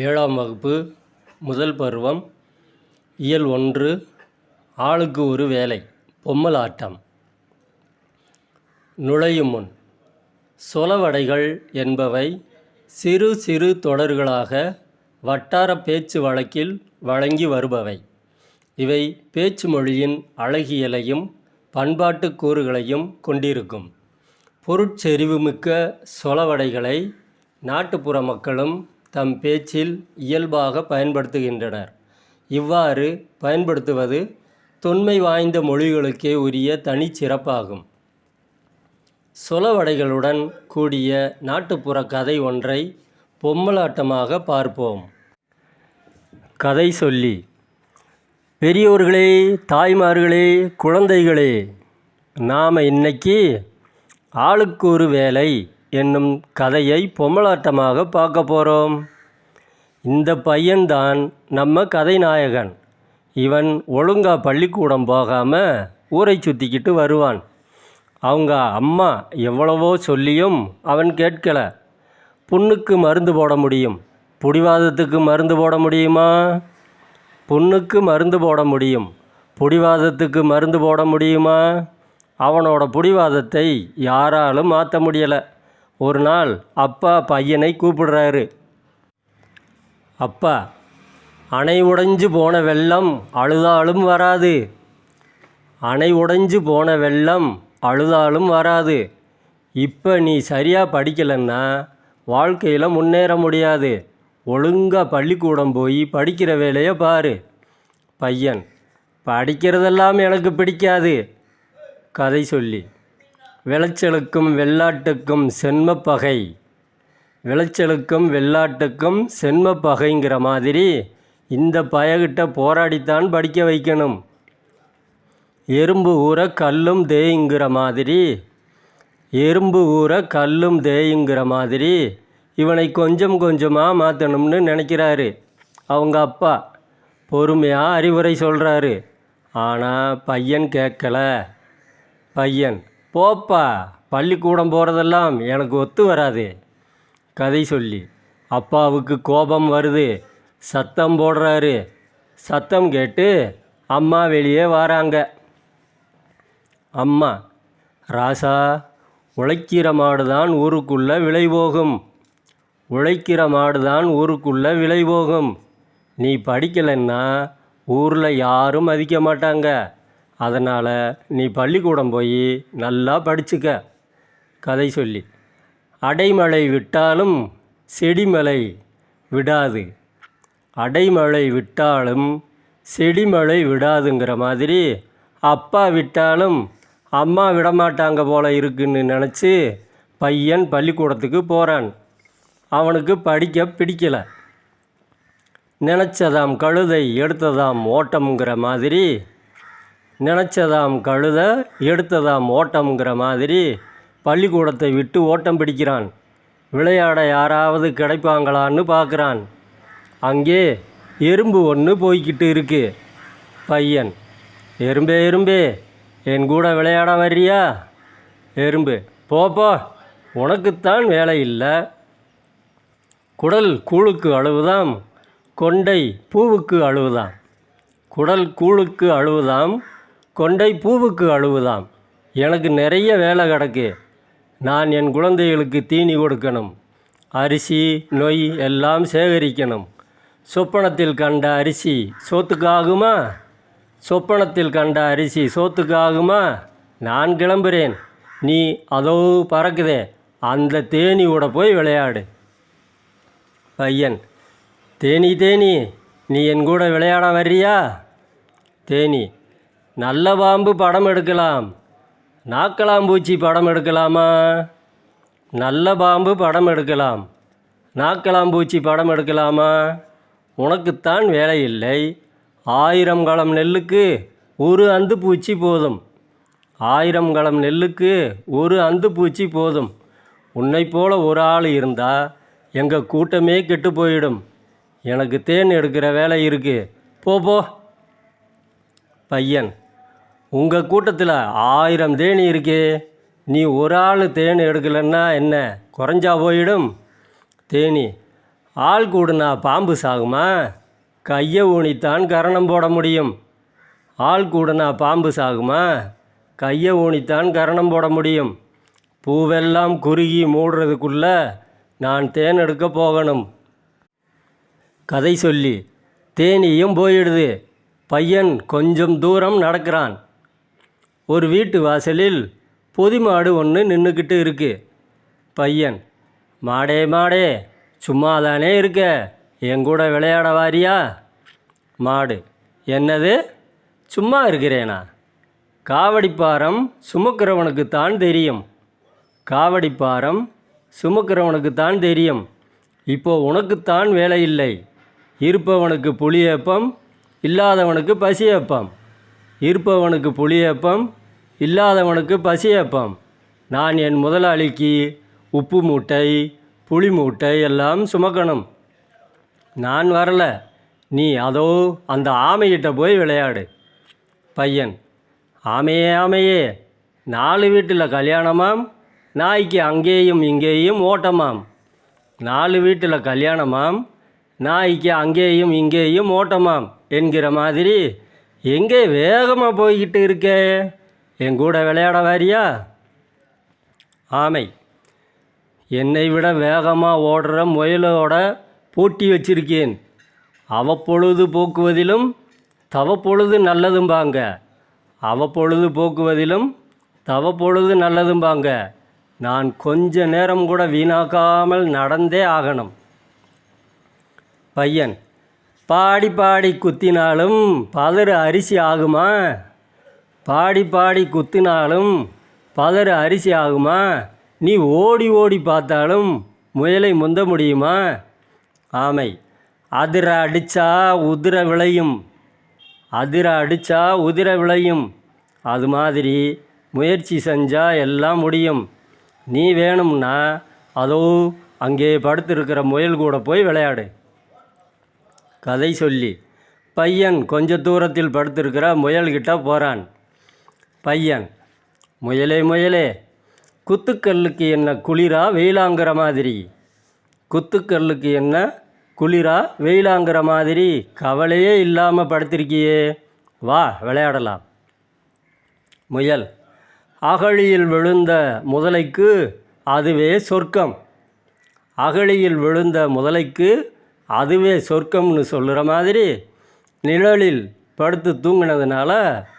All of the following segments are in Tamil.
ஏழாம் வகுப்பு முதல் பருவம் இயல் 1 ஆளுக்கு ஒரு வேலை பொம்மலாட்டம். நுழையும் முன் சொலவடைகள் என்பவை சிறு சிறு தொடர்களாக வட்டார பேச்சு வழக்கில் வழங்கி வருபவை. இவை பேச்சு மொழியின் அழகியலையும் பண்பாட்டு கூறுகளையும் கொண்டிருக்கும். பொருட்செறிவுமிக்க சொலவடைகளை நாட்டுப்புற மக்களும் தம் பேச்சில் இயல்பாக பயன்படுத்துகின்றனர். இவ்வாறு பயன்படுத்துவது தொன்மை வாய்ந்த மொழிகளுக்கே உரிய தனிச்சிறப்பாகும். சொலவடைகளுடன் கூடிய நாட்டுப்புற கதை ஒன்றை பொம்மலாட்டமாக பார்ப்போம். கதை சொல்லி. பெரியோர்களே, தாய்மார்களே, குழந்தைகளே, நாம் இன்னைக்கு ஆளுக்கு ஒரு வேலை என்னும் கதையை பொம்மலாட்டமாக பார்க்க போகிறோம். இந்த பையன்தான் நம்ம கதைநாயகன். இவன் ஒழுங்கா பள்ளிக்கூடம் போகாமல் ஊரை சுற்றிக்கிட்டு வருவான். அவங்க அம்மா எவ்வளவோ சொல்லியும் அவன் கேட்கல. புண்ணுக்கு மருந்து போட முடியும், புடிவாதத்துக்கு மருந்து போட முடியுமா? புண்ணுக்கு மருந்து போட முடியும், புடிவாதத்துக்கு மருந்து போட முடியுமா? அவனோட புடிவாதத்தை யாராலும் மாற்ற முடியலை. ஒரு நாள் அப்பா பையனை கூப்பிடுறாரு. அப்பா, அணை உடைஞ்சு போன வெள்ளம் அழுதாலும் வராது. அணை உடைஞ்சு போன வெள்ளம் அழுதாலும் வராது. இப்போ நீ சரியாக படிக்கலைன்னா வாழ்க்கையில் முன்னேற முடியாது. ஒழுங்காக பள்ளிக்கூடம் போய் படிக்கிற வேலையை பாரு. பையன், படிக்கிறதெல்லாம் எனக்கு பிடிக்காது. கதை சொல்லி. விளைச்சலுக்கும் வெள்ளாட்டுக்கும் சென்மப்பகை. விளைச்சலுக்கும் வெள்ளாட்டுக்கும் சென்மப்பகைங்கிற மாதிரி இந்த பயகிட்ட போராடித்தான் படிக்க வைக்கணும். எறும்பு ஊற கல்லும் தேயுங்கிற மாதிரி இவனை கொஞ்சம் கொஞ்சமாக மாற்றணும்னு நினைக்கிறாரு அவங்க அப்பா. பொறுமையாக அறிவுரை சொல்கிறாரு. ஆனால் பையன் கேட்கல. பையன், போப்பா, பள்ளிக்கூடம் போகிறதெல்லாம் எனக்கு ஒத்து வராது. கதை சொல்லி. அப்பாவுக்கு கோபம் வருது. சத்தம் போடுறாரு. சத்தம் கேட்டு அம்மா வெளியே வராங்க. அம்மா, ராசா, உழைக்கிற மாடு தான் ஊருக்குள்ளே விலை போகும். உழைக்கிற மாடு தான் ஊருக்குள்ளே விலை போகும். நீ படிக்கலைன்னா ஊரில் யாரும் மதிக்க மாட்டாங்க. அதனால் நீ பள்ளிக்கூடம் போய் நல்லா படிச்சுக்க. கதை சொல்லி. அடைமழை விட்டாலும் செடிமழை விடாது. அடைமழை விட்டாலும் செடிமழை விடாதுங்கிற மாதிரி அப்பா விட்டாலும் அம்மா விடமாட்டாங்க போல இருக்குன்னு நினச்சி பையன் பள்ளிக்கூடத்துக்கு போகிறான். அவனுக்கு படிக்க பிடிக்கலை. நினச்சதாம் கழுதை எடுத்ததாம் ஓட்டம்ங்கிற மாதிரி பள்ளிக்கூடத்தை விட்டு ஓட்டம் பிடிக்கிறான். விளையாட யாராவது கிடைப்பாங்களான்னு பார்க்குறான். அங்கே எறும்பு ஒன்று போய்கிட்டு இருக்கு. பையன், எறும்பே எறும்பே, என் கூட விளையாட வர்றியா? எறும்பு, போப்போ, உனக்குத்தான் வேலை இல்லை. குடல் கூழுக்கு அழுவுதாம், கொண்டை பூவுக்கு அழுவுதாம். குடல் கூழுக்கு அழுவுதாம், கொண்டை பூவுக்கு அழுவுதாம். எனக்கு நிறைய வேலை கிடக்கு. நான் என் குழந்தைகளுக்கு தீனி கொடுக்கணும். அரிசி நொய் எல்லாம் சேகரிக்கணும். சொப்பனத்தில் கண்ட அரிசி சோத்துக்கு ஆகுமா? சொப்பனத்தில் கண்ட அரிசி சோத்துக்கு ஆகுமா? நான் கிளம்புறேன். நீ அதோ பறக்குதே அந்த தேனியோட போய் விளையாடு. பையன், தேனி தேனி, நீ என் கூட விளையாட வர்றியா? தேனி, நல்ல பாம்பு படம் எடுக்கலாம். நாக்கலாம்பூச்சி படம் எடுக்கலாமா? நல்ல பாம்பு படம் எடுக்கலாம். நாக்கலாம்பூச்சி படம் எடுக்கலாமா? உனக்குத்தான் வேலை இல்லை. 1000 கலம் நெல்லுக்கு ஒரு அந்து பூச்சி போதும். 1000 கலம் நெல்லுக்கு ஒரு அந்து பூச்சி போதும். உன்னை போல ஒரு ஆள் இருந்தால் எங்கள் கூட்டமே கெட்டு போயிடும். எனக்கு தேன் எடுக்கிற வேலை இருக்குது. போ. பையன், உங்கள் கூட்டத்தில் 1000 தேனி இருக்கே, நீ ஒரு ஆள் தேன் எடுக்கலைன்னா என்ன குறைஞ்சா போயிடும்? தேனி, ஆள் கூடுனா பாம்பு சாகுமா? கையை ஊனித்தான் கரணம் போட முடியும். ஆள் கூடுனா பாம்பு சாகுமா? கையை ஊனித்தான் கரணம் போட முடியும். பூவெல்லாம் குறுகி மூடுறதுக்குள்ள நான் தேன் எடுக்க போகணும். கதை சொல்லி தேனியும் போயிடுது. பையன் கொஞ்சம் தூரம் நடக்கிறான். ஒரு வீட்டு வாசலில் பொதி மாடு ஒன்று நின்றுக்கிட்டு இருக்கு. பையன், மாடே மாடே, சும்மாதானே இருக்க, என் கூட விளையாட வாரியா? மாடு, என்னது, சும்மா இருக்கிறேனா? காவடிப்பாரம் சுமக்கிறவனுக்குத்தான் தெரியும். காவடிப்பாரம் சுமக்கிறவனுக்குத்தான் தெரியும். இப்போ உனக்குத்தான் வேலை இல்லை. இருப்பவனுக்கு புளியப்பம், இல்லாதவனுக்கு பசியப்பம். இருப்பவனுக்கு புளியப்பம், இல்லாதவனுக்கு பசியப்பம். நான் என் முதலாளிக்கு உப்பு மூட்டை, புளி மூட்டை எல்லாம் சுமக்கணும். நான் வரல, நீ அதோ அந்த ஆமைகிட்ட போய் விளையாடு. பையன், ஆமையே ஆமையே, 4 வீட்டில் கல்யாணமாம், நாய்க்கு அங்கேயும் இங்கேயும் ஓட்டமாம். 4 வீட்டில் கல்யாணமாம், நாய்க்கு அங்கேயும் இங்கேயும் ஓட்டமாம் என்கிற மாதிரி எங்கே வேகமாக போய்கிட்டு இருக்கே, என் கூட விளையாட வாரியா? ஆமை, என்னை விட வேகமாக ஓடுற முயலோட போட்டி வச்சிருக்கேன். அவப்பொழுது போக்குவதிலும் தவப்பொழுது நல்லதும்பாங்க. அவப்பொழுது போக்குவதிலும் தவப்பொழுது நல்லதும்பாங்க. நான் கொஞ்ச நேரம் கூட வீணாக்காமல் நடந்தே ஆகணும். பையன், பாடி பாடி குத்தினாலும் பதறு அரிசி ஆகுமா? பாடி பாடி குத்தினாலும் பதறு அரிசி ஆகுமா? நீ ஓடி ஓடி பார்த்தாலும் முயலை முந்த முடியுமா? ஆமை, அதிர அடித்தா உதிர விளையும். அதிர அடித்தா உதிர விளையும். அது மாதிரி முயற்சி செஞ்சால் எல்லாம் முடியும். நீ வேணும்னா அதோ அங்கே படுத்திருக்கிற முயல் கூட போய் விளையாடு. கதை சொல்லி பையன் கொஞ்ச தூரத்தில் படுத்திருக்கிற முயல்கிட்ட போகிறான். பையன், முயலே முயலே, குத்துக்கல்லுக்கு என்ன குளிரா வெயிலாங்கிற மாதிரி? குத்துக்கல்லுக்கு என்ன குளிரா வெயிலாங்கிற மாதிரி கவலையே இல்லாமல் படுத்திருக்கியே, வா விளையாடலாம். முயல், அகழியில் விழுந்த முதலைக்கு அதுவே சொர்க்கம். அகழியில் விழுந்த முதலைக்கு அதுவே சொர்க்கம்னு சொல்கிற மாதிரி நிழலில் படுத்து தூங்கினதுனால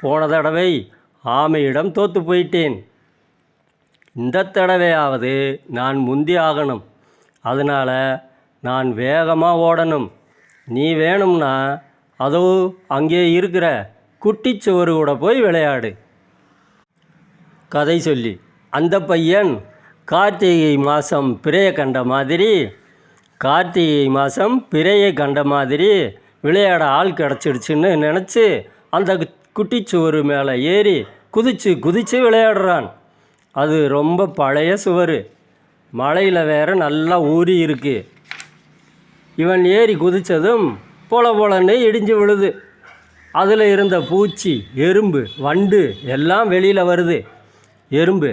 போன தடவை ஆமையிடம் தோற்று போயிட்டேன். இந்த தடவையாவது நான் முந்தி ஆகணும். அதனால் நான் வேகமாக ஓடணும். நீ வேணும்னா அதோ அங்கே இருக்கிற குட்டிச்சுவரு கூட போய் விளையாடு. கதை சொல்லி அந்த பையன் கார்த்திகை மாதம் பிறையை கண்ட மாதிரி விளையாட ஆள் கிடச்சிடுச்சுன்னு நினச்சி அந்த குட்டிச்சுவரு மேலே ஏறி குதித்து விளையாடுறான். அது ரொம்ப பழைய சுவர், மழையில் வேற நல்லா ஊறி இருக்கு. இவன் ஏறி குதித்ததும் பொலன்னு இடிஞ்சு விழுது. அதில் இருந்த பூச்சி, எறும்பு, வண்டு எல்லாம் வெளியில் வருது. எறும்பு,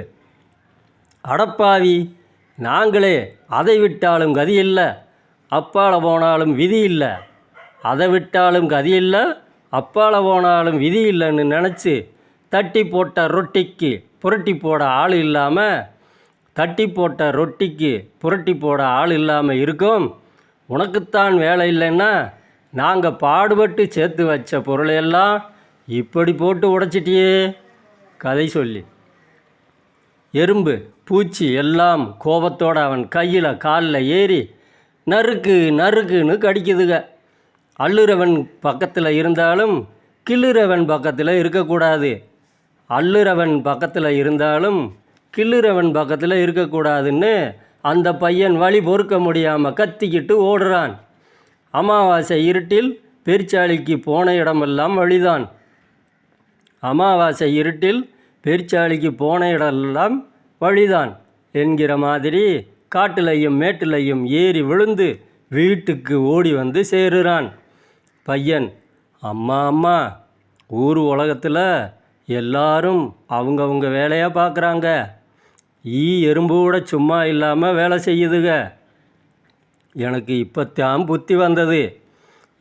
அடப்பாவி, நாங்களே அதை விட்டாலும் கதி இல்லை, அப்பால போனாலும் விதி இல்லை, அதை விட்டாலும் கதி இல்லை, அப்பால போனாலும் விதி இல்லைன்னு நினச்சி தட்டி போட்ட ரொட்டிக்கு புரட்டி போட ஆள் இல்லாமல் இருக்கும். உனக்குத்தான் வேலை இல்லைன்னா நாங்கள் பாடுபட்டு சேர்த்து வச்ச பொருளையெல்லாம் இப்படி போட்டு உடைச்சிட்டியே. கதை சொல்லி எறும்பு, பூச்சி எல்லாம் கோபத்தோடு அவன் கையில் காலில் ஏறி நறுக்குன்னு கடிக்குதுங்க. அள்ளுறவன் பக்கத்தில் இருந்தாலும் கிள்ளுறவன் பக்கத்தில் இருக்கக்கூடாது. அள்ளுறவன் பக்கத்தில் இருந்தாலும் கிள்ளுறவன் பக்கத்தில் இருக்கக்கூடாதுன்னு அந்த பையன் வழி பொறுக்க முடியாமல் கத்திக்கிட்டு ஓடுறான். அமாவாசை இருட்டில் பெருச்சாளிக்கு போன இடமெல்லாம் வழிதான். அமாவாசை இருட்டில் பெருச்சாளிக்கு போன இடமெல்லாம் வழிதான் என்கிற மாதிரி காட்டுலையும் மேட்டுலையும் ஏறி விழுந்து வீட்டுக்கு ஓடி வந்து சேருறான். பையன், அம்மா அம்மா, ஊர் உலகத்தில் எல்லாரும் அவங்கவுங்க வேலையாக பார்க்குறாங்க. எறும்பு கூட சும்மா இல்லாமல் வேலை செய்யுதுங்க. எனக்கு இப்போத்தான் புத்தி வந்தது.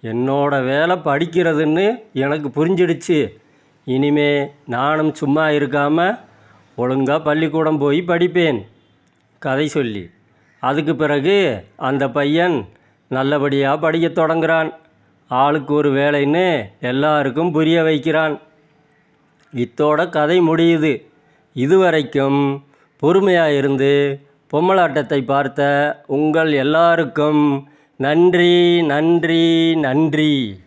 என்னோட வேலை படிக்கிறதுன்னு எனக்கு புரிஞ்சிடுச்சு. இனிமே நானும் சும்மா இருக்காமல் ஒழுங்காக பள்ளிக்கூடம் போய் படிப்பேன். கதை சொல்லி அதுக்கு பிறகு அந்த பையன் நல்லபடியாக படிக்க தொடங்குறான். ஆளுக்கு ஒரு வேலைன்னு எல்லாருக்கும் புரிய வைக்கிறான். இத்தோட கதை முடியுது. இதுவரைக்கும் பொறுமையாக இருந்து பொம்மலாட்டத்தை பார்த்த உங்கள் எல்லாருக்கும் நன்றி நன்றி நன்றி.